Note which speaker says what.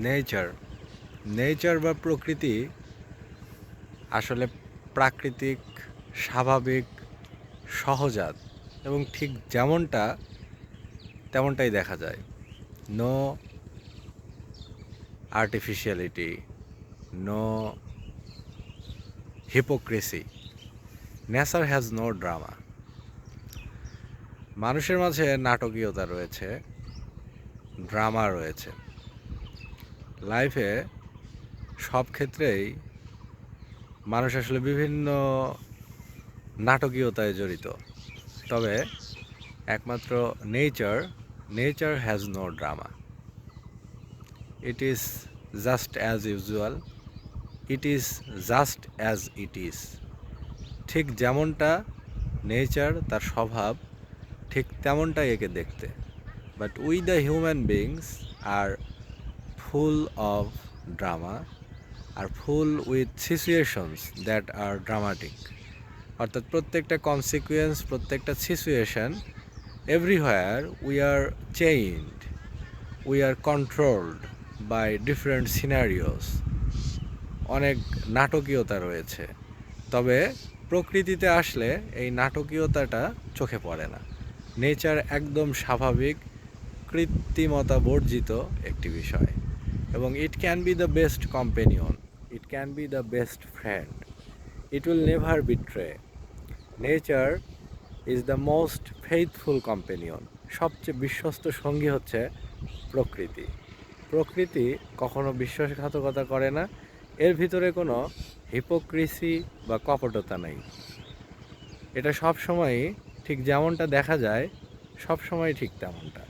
Speaker 1: Nature nature বা প্রকৃতি আসলে প্রাকৃতিক, স্বাভাবিক, সহজাত এবং ঠিক যেমনটা তেমনটাই দেখা যায়। No artificiality, no hypocrisy. Nature has no drama. মানুষের মাঝে নাটকীয়তা রয়েছে, ড্রামা রয়েছে। লাইফে সব ক্ষেত্রেই মানুষ আসলে বিভিন্ন নাটকীয়তায় জড়িত, তবে একমাত্র nature has no drama. It is just as usual, it is just as it is. ঠিক যেমনটা নেচার, তার স্বভাব ঠিক তেমনটাই একে দেখতে। But we the human beings are full of drama, are full with situations that are dramatic. অর্থাৎ প্রত্যেকটা কনসিকুয়েন্স, প্রত্যেকটা situation, everywhere we are chained, we are controlled by different scenarios. অনেক নাটকীয়তা রয়েছে, তবে প্রকৃতিতে আসলে এই নাটকীয়তাটা চোখে পড়ে না। নেচার একদম স্বাভাবিক, কৃত্রিমতা বর্জিত একটি বিষয়, এবং it can be the best companion, it can be the best friend, it will never betray. Nature is the most faithful companion. সবচেয়ে বিশ্বস্ত সঙ্গী হচ্ছে প্রকৃতি। প্রকৃতি কখনো বিশ্বাসঘাতকতা করে না, এর ভিতরে কোনো হিপোক্রিসি বা কপটতা নেই। এটা সবসময়ই ঠিক যেমনটা দেখা যায়, সবসময় ঠিক তেমনটা।